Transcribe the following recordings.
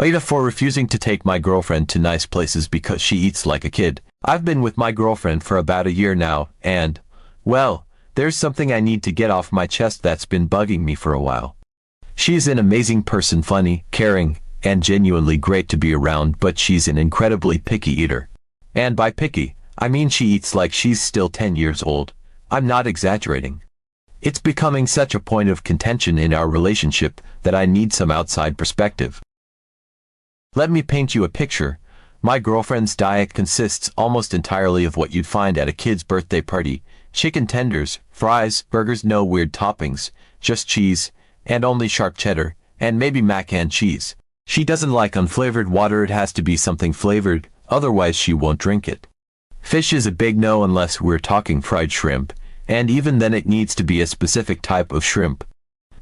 AITA for refusing to take my girlfriend to nice places because she eats like a kid. I've been with my girlfriend for about a year now, and, well, there's something I need to get off my chest that's been bugging me for a while. She's an amazing person, funny, caring, and genuinely great to be around, but she's an incredibly picky eater. And by picky, I mean she eats like she's still 10 years old. I'm not exaggerating. It's becoming such a point of contention in our relationship that I need some outside perspective. Let me paint you a picture. My girlfriend's diet consists almost entirely of what you'd find at a kid's birthday party: chicken tenders, fries, burgers, no weird toppings, just cheese, and only sharp cheddar, and maybe mac and cheese. She doesn't like unflavored water, it has to be something flavored, otherwise she won't drink it. Fish is a big no unless we're talking fried shrimp, and even then it needs to be a specific type of shrimp.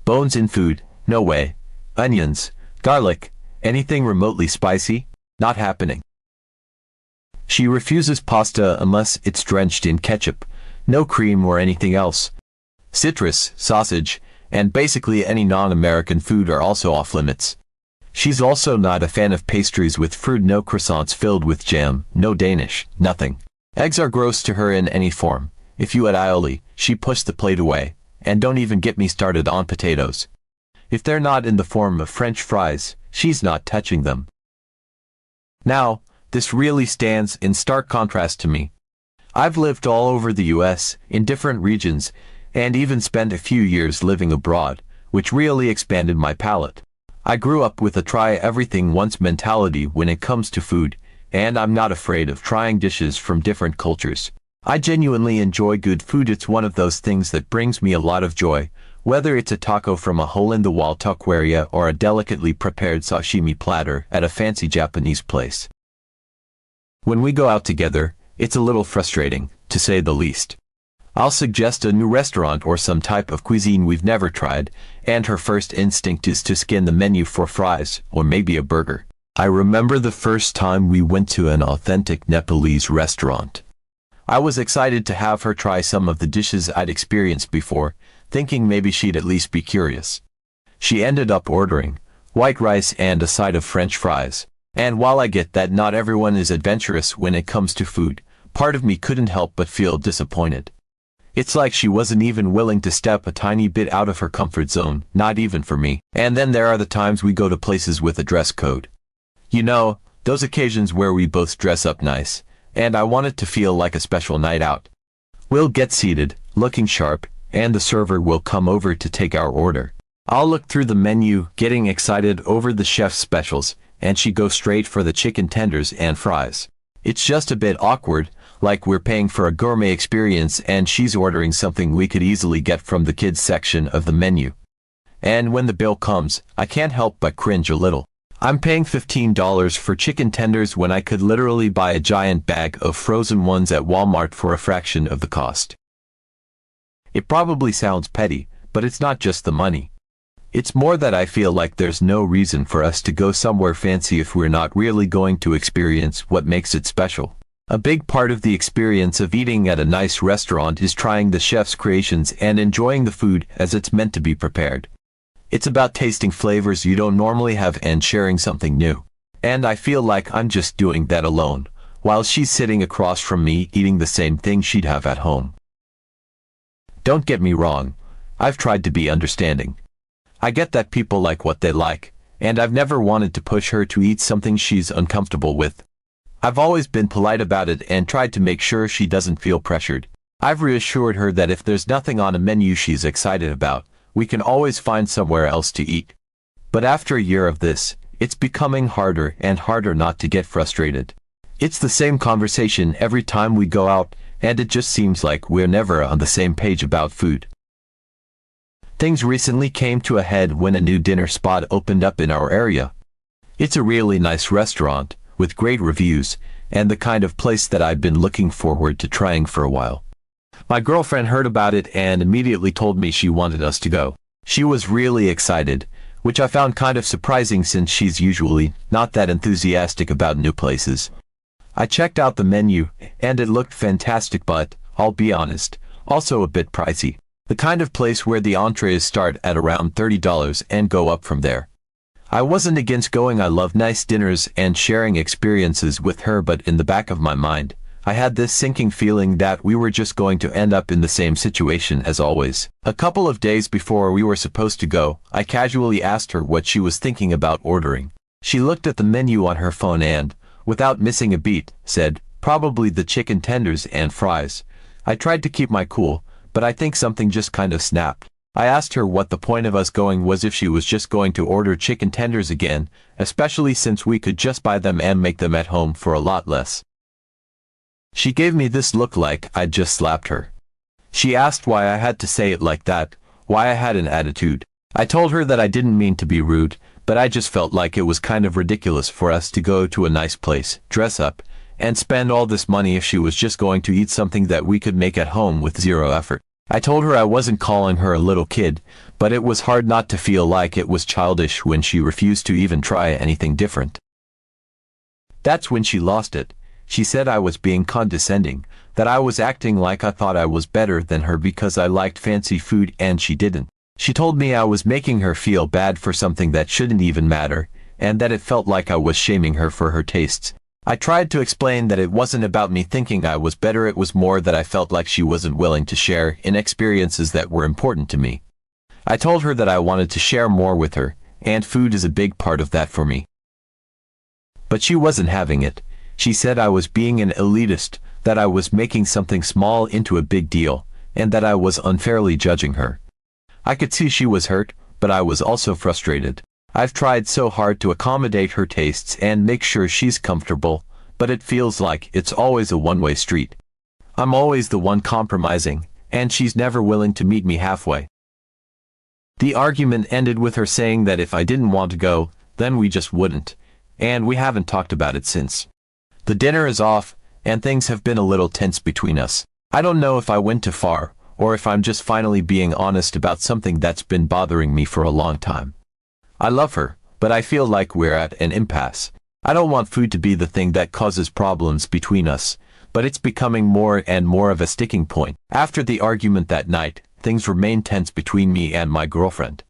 Bones in food, no way. Onions, garlic, anything remotely spicy, not happening. She refuses pasta unless it's drenched in ketchup, no cream or anything else. Citrus, sausage, and basically any non-American food are also off limits. She's also not a fan of pastries with fruit, no croissants filled with jam, no Danish, nothing. Eggs are gross to her in any form. If you add aioli, she pushed the plate away, and don't even get me started on potatoes. If they're not in the form of French fries, she's not touching them. Now, this really stands in stark contrast to me. I've lived all over the US, in different regions, and even spent a few years living abroad, which really expanded my palate. I grew up with a try-everything-once mentality when it comes to food, and I'm not afraid of trying dishes from different cultures. I genuinely enjoy good food. It's one of those things that brings me a lot of joy, whether it's a taco from a hole-in-the-wall taqueria or a delicately prepared sashimi platter at a fancy Japanese place. When we go out together, it's a little frustrating, to say the least. I'll suggest a new restaurant or some type of cuisine we've never tried, and her first instinct is to scan the menu for fries, or maybe a burger. I remember the first time we went to an authentic Nepalese restaurant. I was excited to have her try some of the dishes I'd experienced before, thinking maybe she'd at least be curious. She ended up ordering white rice and a side of French fries. And while I get that not everyone is adventurous when it comes to food, part of me couldn't help but feel disappointed. It's like she wasn't even willing to step a tiny bit out of her comfort zone, not even for me. And then there are the times we go to places with a dress code. You know, those occasions where we both dress up nice, and I want it to feel like a special night out. We'll get seated, looking sharp, and the server will come over to take our order. I'll look through the menu, getting excited over the chef's specials, and she goes straight for the chicken tenders and fries. It's just a bit awkward, like we're paying for a gourmet experience and she's ordering something we could easily get from the kids section of the menu. And when the bill comes, I can't help but cringe a little. I'm paying $15 for chicken tenders when I could literally buy a giant bag of frozen ones at Walmart for a fraction of the cost. It probably sounds petty, but it's not just the money. It's more that I feel like there's no reason for us to go somewhere fancy if we're not really going to experience what makes it special. A big part of the experience of eating at a nice restaurant is trying the chef's creations and enjoying the food as it's meant to be prepared. It's about tasting flavors you don't normally have and sharing something new. And I feel like I'm just doing that alone, while she's sitting across from me eating the same thing she'd have at home. Don't get me wrong, I've tried to be understanding. I get that people like what they like, and I've never wanted to push her to eat something she's uncomfortable with. I've always been polite about it and tried to make sure she doesn't feel pressured. I've reassured her that if there's nothing on a menu she's excited about, we can always find somewhere else to eat. But after a year of this, it's becoming harder and harder not to get frustrated. It's the same conversation every time we go out, and it just seems like we're never on the same page about food. Things recently came to a head when a new dinner spot opened up in our area. It's a really nice restaurant, with great reviews, and the kind of place that I've been looking forward to trying for a while. My girlfriend heard about it and immediately told me she wanted us to go. She was really excited, which I found kind of surprising since she's usually not that enthusiastic about new places. I checked out the menu, and it looked fantastic but, I'll be honest, also a bit pricey. The kind of place where the entrees start at around $30 and go up from there. I wasn't against going. I love nice dinners and sharing experiences with her, but in the back of my mind, I had this sinking feeling that we were just going to end up in the same situation as always. A couple of days before we were supposed to go, I casually asked her what she was thinking about ordering. She looked at the menu on her phone and, without missing a beat, said, "Probably the chicken tenders and fries." I tried to keep my cool, but I think something just kind of snapped. I asked her what the point of us going was if she was just going to order chicken tenders again, especially since we could just buy them and make them at home for a lot less. She gave me this look like I'd just slapped her. She asked why I had to say it like that, why I had an attitude. I told her that I didn't mean to be rude, but I just felt like it was kind of ridiculous for us to go to a nice place, dress up, and spend all this money if she was just going to eat something that we could make at home with zero effort. I told her I wasn't calling her a little kid, but it was hard not to feel like it was childish when she refused to even try anything different. That's when she lost it. She said I was being condescending, that I was acting like I thought I was better than her because I liked fancy food and she didn't. She told me I was making her feel bad for something that shouldn't even matter, and that it felt like I was shaming her for her tastes. I tried to explain that it wasn't about me thinking I was better, it was more that I felt like she wasn't willing to share in experiences that were important to me. I told her that I wanted to share more with her, and food is a big part of that for me. But she wasn't having it. She said I was being an elitist, that I was making something small into a big deal, and that I was unfairly judging her. I could see she was hurt, but I was also frustrated. I've tried so hard to accommodate her tastes and make sure she's comfortable, but it feels like it's always a one-way street. I'm always the one compromising, and she's never willing to meet me halfway. The argument ended with her saying that if I didn't want to go, then we just wouldn't, and we haven't talked about it since. The dinner is off, and things have been a little tense between us. I don't know if I went too far, or if I'm just finally being honest about something that's been bothering me for a long time. I love her, but I feel like we're at an impasse. I don't want food to be the thing that causes problems between us, but it's becoming more and more of a sticking point. After the argument that night, things remained tense between me and my girlfriend.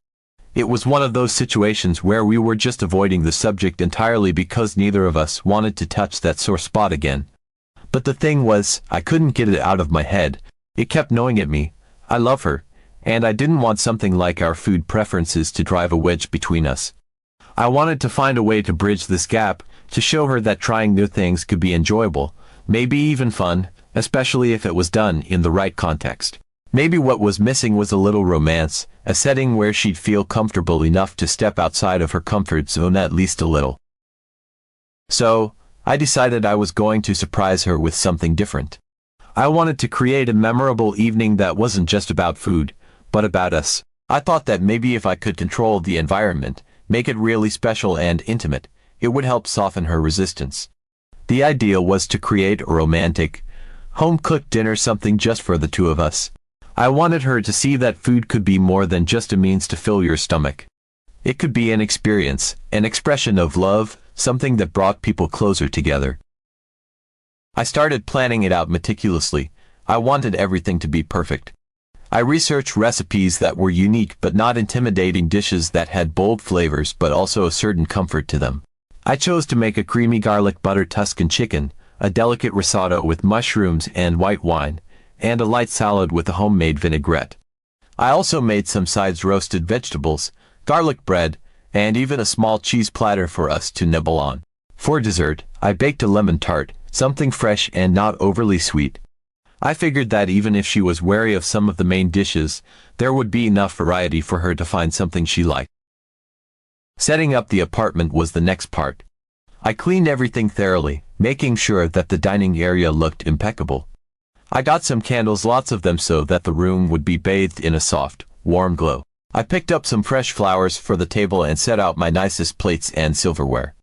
It was one of those situations where we were just avoiding the subject entirely because neither of us wanted to touch that sore spot again. But the thing was, I couldn't get it out of my head. It kept gnawing at me. I love her, and I didn't want something like our food preferences to drive a wedge between us. I wanted to find a way to bridge this gap, to show her that trying new things could be enjoyable, maybe even fun, especially if it was done in the right context. Maybe what was missing was a little romance, a setting where she'd feel comfortable enough to step outside of her comfort zone at least a little. So, I decided I was going to surprise her with something different. I wanted to create a memorable evening that wasn't just about food, but about us. I thought that maybe if I could control the environment, make it really special and intimate, it would help soften her resistance. The idea was to create a romantic, home-cooked dinner, something just for the two of us. I wanted her to see that food could be more than just a means to fill your stomach. It could be an experience, an expression of love, something that brought people closer together. I started planning it out meticulously. I wanted everything to be perfect. I researched recipes that were unique but not intimidating, dishes that had bold flavors but also a certain comfort to them. I chose to make a creamy garlic butter Tuscan chicken, a delicate risotto with mushrooms and white wine, and a light salad with a homemade vinaigrette. I also made some sides, roasted vegetables, garlic bread, and even a small cheese platter for us to nibble on. For dessert, I baked a lemon tart, something fresh and not overly sweet. I figured that even if she was wary of some of the main dishes, there would be enough variety for her to find something she liked. Setting up the apartment was the next part. I cleaned everything thoroughly, making sure that the dining area looked impeccable. I got some candles, lots of them, so that the room would be bathed in a soft, warm glow. I picked up some fresh flowers for the table and set out my nicest plates and silverware.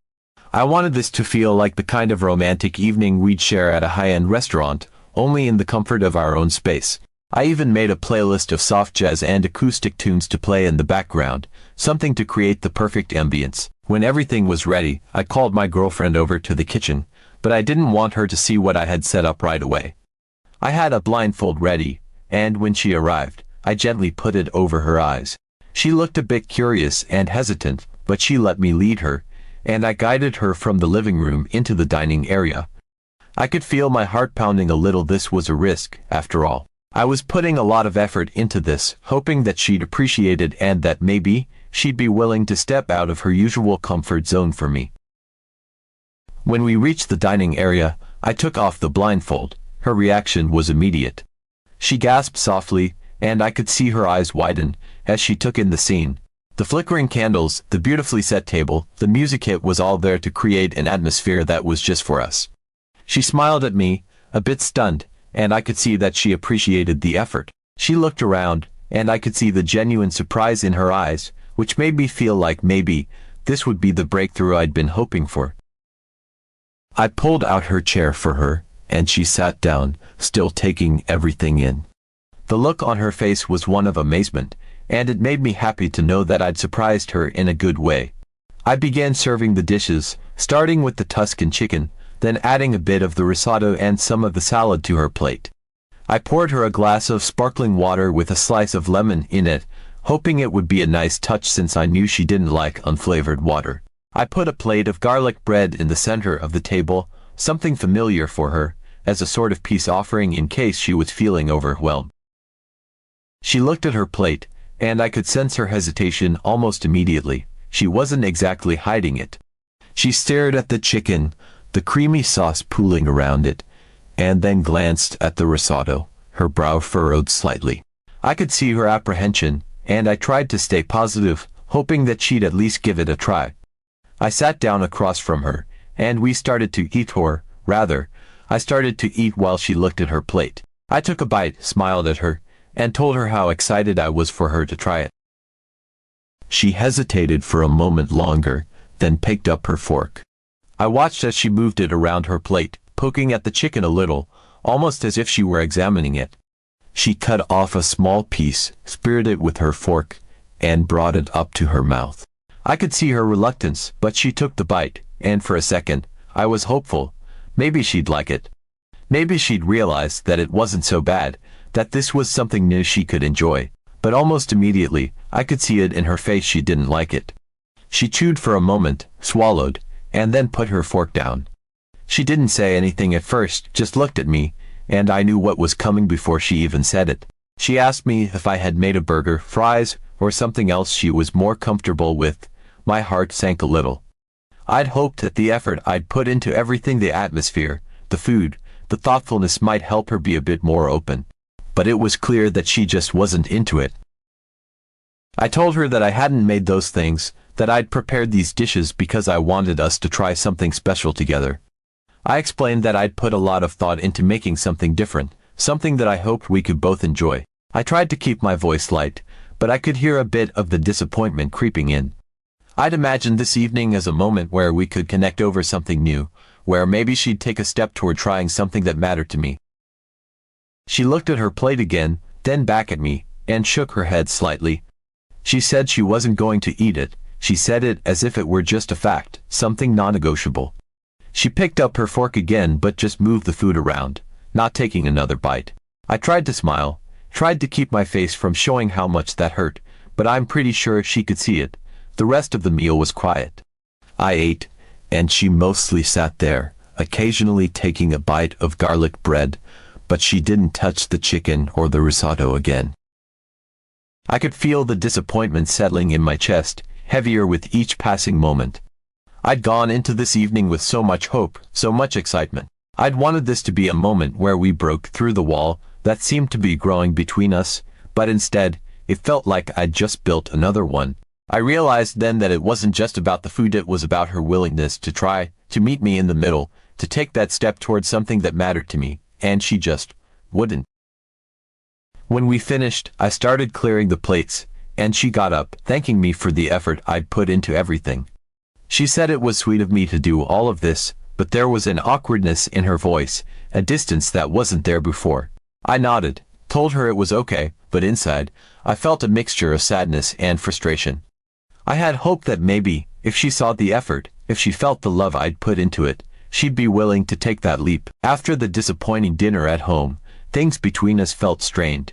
I wanted this to feel like the kind of romantic evening we'd share at a high-end restaurant, only in the comfort of our own space. I even made a playlist of soft jazz and acoustic tunes to play in the background, something to create the perfect ambience. When everything was ready, I called my girlfriend over to the kitchen, but I didn't want her to see what I had set up right away. I had a blindfold ready, and when she arrived, I gently put it over her eyes. She looked a bit curious and hesitant, but she let me lead her, and I guided her from the living room into the dining area. I could feel my heart pounding a little. This was a risk, after all. I was putting a lot of effort into this, hoping that she'd appreciate it and that maybe she'd be willing to step out of her usual comfort zone for me. When we reached the dining area, I took off the blindfold. Her reaction was immediate. She gasped softly, and I could see her eyes widen as she took in the scene. The flickering candles, the beautifully set table, the music kit was all there to create an atmosphere that was just for us. She smiled at me, a bit stunned, and I could see that she appreciated the effort. She looked around, and I could see the genuine surprise in her eyes, which made me feel like maybe this would be the breakthrough I'd been hoping for. I pulled out her chair for her, and she sat down, still taking everything in. The look on her face was one of amazement, and it made me happy to know that I'd surprised her in a good way. I began serving the dishes, starting with the Tuscan chicken, then adding a bit of the risotto and some of the salad to her plate. I poured her a glass of sparkling water with a slice of lemon in it, hoping it would be a nice touch since I knew she didn't like unflavored water. I put a plate of garlic bread in the center of the table, something familiar for her, as a sort of peace offering in case she was feeling overwhelmed. She looked at her plate, and I could sense her hesitation almost immediately. She wasn't exactly hiding it. She stared at the chicken, the creamy sauce pooling around it, and then glanced at the risotto, her brow furrowed slightly. I could see her apprehension, and I tried to stay positive, hoping that she'd at least give it a try. I sat down across from her, and we started to eat, or, rather, I started to eat while she looked at her plate. I took a bite, smiled at her, and told her how excited I was for her to try it. She hesitated for a moment longer, then picked up her fork. I watched as she moved it around her plate, poking at the chicken a little, almost as if she were examining it. She cut off a small piece, speared it with her fork, and brought it up to her mouth. I could see her reluctance, but she took the bite, and for a second, I was hopeful. Maybe she'd like it. Maybe she'd realize that it wasn't so bad, that this was something new she could enjoy. But almost immediately, I could see it in her face she didn't like it. She chewed for a moment, swallowed, and then put her fork down. She didn't say anything at first, just looked at me, and I knew what was coming before she even said it. She asked me if I had made a burger, fries, or something else she was more comfortable with. My heart sank a little. I'd hoped that the effort I'd put into everything, the atmosphere, the food, the thoughtfulness, might help her be a bit more open. But it was clear that she just wasn't into it. I told her that I hadn't made those things, that I'd prepared these dishes because I wanted us to try something special together. I explained that I'd put a lot of thought into making something different, something that I hoped we could both enjoy. I tried to keep my voice light, but I could hear a bit of the disappointment creeping in. I'd imagined this evening as a moment where we could connect over something new, where maybe she'd take a step toward trying something that mattered to me. She looked at her plate again, then back at me, and shook her head slightly. She said she wasn't going to eat it. She said it as if it were just a fact, something non-negotiable. She picked up her fork again but just moved the food around, not taking another bite. I tried to smile, tried to keep my face from showing how much that hurt, but I'm pretty sure she could see it. The rest of the meal was quiet. I ate, and she mostly sat there, occasionally taking a bite of garlic bread, but she didn't touch the chicken or the risotto again. I could feel the disappointment settling in my chest, heavier with each passing moment. I'd gone into this evening with so much hope, so much excitement. I'd wanted this to be a moment where we broke through the wall that seemed to be growing between us, but instead, it felt like I'd just built another one. I realized then that it wasn't just about the food, it was about her willingness to try, to meet me in the middle, to take that step towards something that mattered to me, and she just wouldn't. When we finished, I started clearing the plates, and she got up, thanking me for the effort I'd put into everything. She said it was sweet of me to do all of this, but there was an awkwardness in her voice, a distance that wasn't there before. I nodded, told her it was okay, but inside, I felt a mixture of sadness and frustration. I had hoped that maybe, if she saw the effort, if she felt the love I'd put into it, she'd be willing to take that leap. After the disappointing dinner at home, things between us felt strained.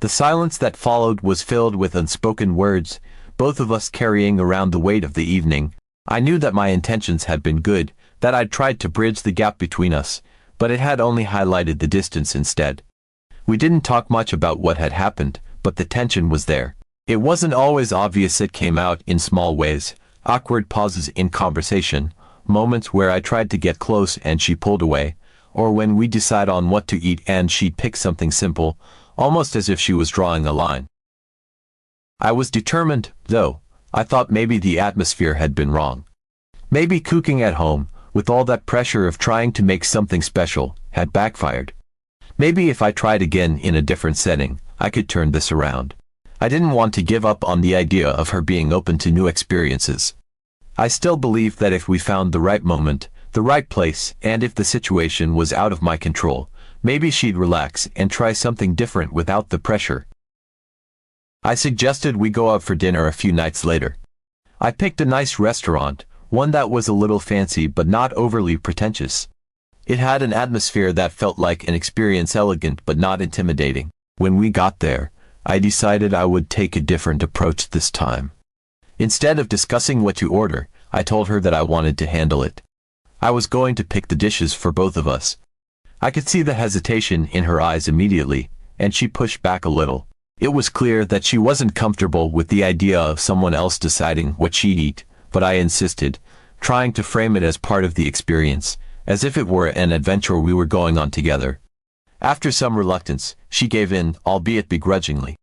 The silence that followed was filled with unspoken words, both of us carrying around the weight of the evening. I knew that my intentions had been good, that I'd tried to bridge the gap between us, but it had only highlighted the distance instead. We didn't talk much about what had happened, but the tension was there. It wasn't always obvious, it came out in small ways, awkward pauses in conversation, moments where I tried to get close and she pulled away, or when we decide on what to eat and she'd pick something simple, almost as if she was drawing a line. I was determined, though. I thought maybe the atmosphere had been wrong. Maybe cooking at home, with all that pressure of trying to make something special, had backfired. Maybe if I tried again in a different setting, I could turn this around. I didn't want to give up on the idea of her being open to new experiences. I still believed that if we found the right moment, the right place, and if the situation was out of my control, maybe she'd relax and try something different without the pressure. I suggested we go out for dinner a few nights later. I picked a nice restaurant, one that was a little fancy but not overly pretentious. It had an atmosphere that felt like an experience, elegant but not intimidating. When we got there, I decided I would take a different approach this time. Instead of discussing what to order, I told her that I wanted to handle it. I was going to pick the dishes for both of us. I could see the hesitation in her eyes immediately, and she pushed back a little. It was clear that she wasn't comfortable with the idea of someone else deciding what she'd eat, but I insisted, trying to frame it as part of the experience, as if it were an adventure we were going on together. After some reluctance, she gave in, albeit begrudgingly.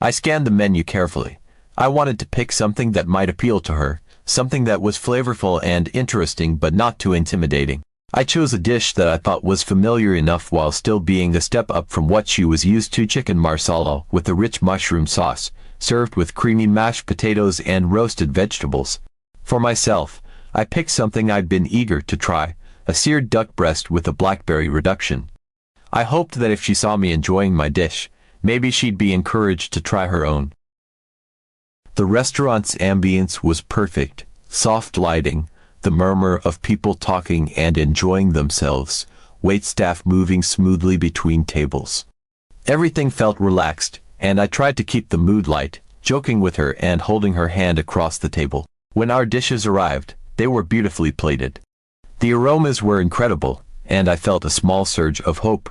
I scanned the menu carefully. I wanted to pick something that might appeal to her, something that was flavorful and interesting but not too intimidating. I chose a dish that I thought was familiar enough while still being a step up from what she was used to: chicken marsala with a rich mushroom sauce, served with creamy mashed potatoes and roasted vegetables. For myself, I picked something I'd been eager to try, a seared duck breast with a blackberry reduction. I hoped that if she saw me enjoying my dish, maybe she'd be encouraged to try her own. The restaurant's ambience was perfect: soft lighting, the murmur of people talking and enjoying themselves, waitstaff moving smoothly between tables. Everything felt relaxed, and I tried to keep the mood light, joking with her and holding her hand across the table. When our dishes arrived, they were beautifully plated. The aromas were incredible, and I felt a small surge of hope.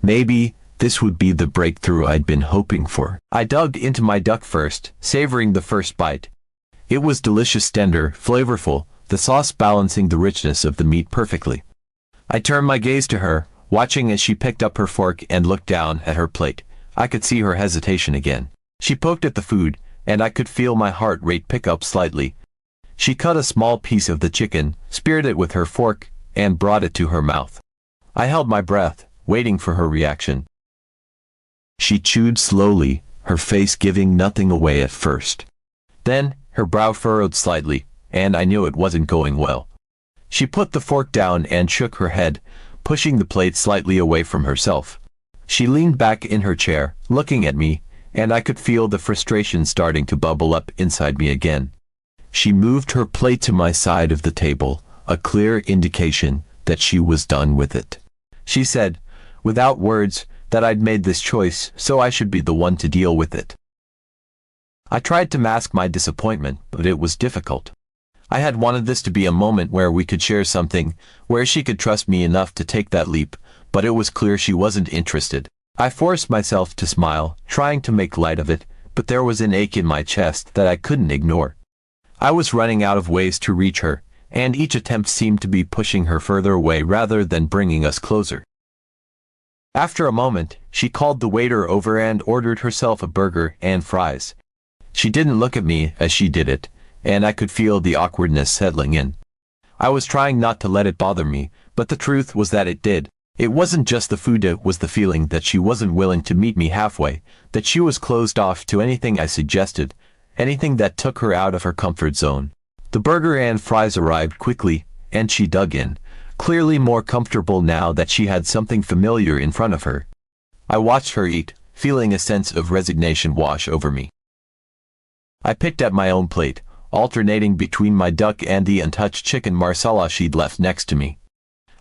Maybe this would be the breakthrough I'd been hoping for. I dug into my duck first, savoring the first bite. It was delicious, tender, flavorful, the sauce balancing the richness of the meat perfectly. I turned my gaze to her, watching as she picked up her fork and looked down at her plate. I could see her hesitation again. She poked at the food, and I could feel my heart rate pick up slightly. She cut a small piece of the chicken, speared it with her fork, and brought it to her mouth. I held my breath, waiting for her reaction. She chewed slowly, her face giving nothing away at first. Then, her brow furrowed slightly, and I knew it wasn't going well. She put the fork down and shook her head, pushing the plate slightly away from herself. She leaned back in her chair, looking at me, and I could feel the frustration starting to bubble up inside me again. She moved her plate to my side of the table, a clear indication that she was done with it. She said, without words, that I'd made this choice, so I should be the one to deal with it. I tried to mask my disappointment, but it was difficult. I had wanted this to be a moment where we could share something, where she could trust me enough to take that leap, but it was clear she wasn't interested. I forced myself to smile, trying to make light of it, but there was an ache in my chest that I couldn't ignore. I was running out of ways to reach her, and each attempt seemed to be pushing her further away rather than bringing us closer. After a moment, she called the waiter over and ordered herself a burger and fries. She didn't look at me as she did it, and I could feel the awkwardness settling in. I was trying not to let it bother me, but the truth was that it did. It wasn't just the food, it was the feeling that she wasn't willing to meet me halfway, that she was closed off to anything I suggested, anything that took her out of her comfort zone. The burger and fries arrived quickly, and she dug in, clearly more comfortable now that she had something familiar in front of her. I watched her eat, feeling a sense of resignation wash over me. I picked at my own plate, alternating between my duck and the untouched chicken marsala she'd left next to me.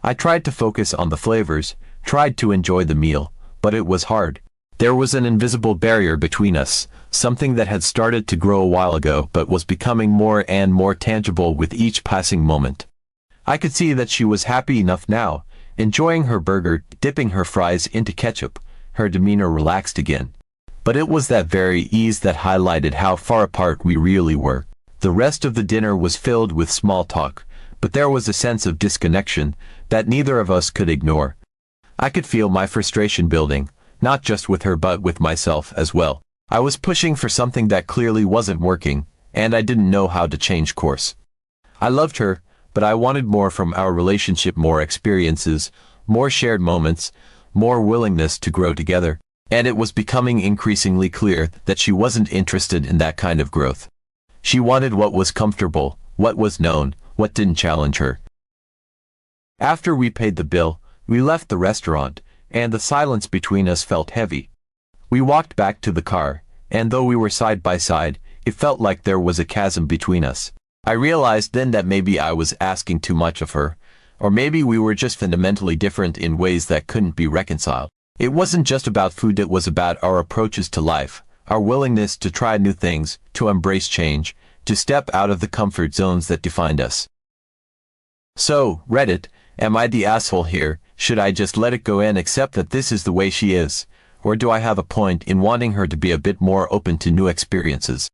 I tried to focus on the flavors, tried to enjoy the meal, but it was hard. There was an invisible barrier between us, something that had started to grow a while ago but was becoming more and more tangible with each passing moment. I could see that she was happy enough now, enjoying her burger, dipping her fries into ketchup, her demeanor relaxed again. But it was that very ease that highlighted how far apart we really were. The rest of the dinner was filled with small talk, but there was a sense of disconnection that neither of us could ignore. I could feel my frustration building, not just with her but with myself as well. I was pushing for something that clearly wasn't working, and I didn't know how to change course. I loved her, but I wanted more from our relationship, more experiences, more shared moments, more willingness to grow together. And it was becoming increasingly clear that she wasn't interested in that kind of growth. She wanted what was comfortable, what was known, what didn't challenge her. After we paid the bill, we left the restaurant, and the silence between us felt heavy. We walked back to the car, and though we were side by side, it felt like there was a chasm between us. I realized then that maybe I was asking too much of her, or maybe we were just fundamentally different in ways that couldn't be reconciled. It wasn't just about food, it was about our approaches to life, our willingness to try new things, to embrace change, to step out of the comfort zones that defined us. So, Reddit, am I the asshole here? Should I just let it go and accept that this is the way she is? Or do I have a point in wanting her to be a bit more open to new experiences?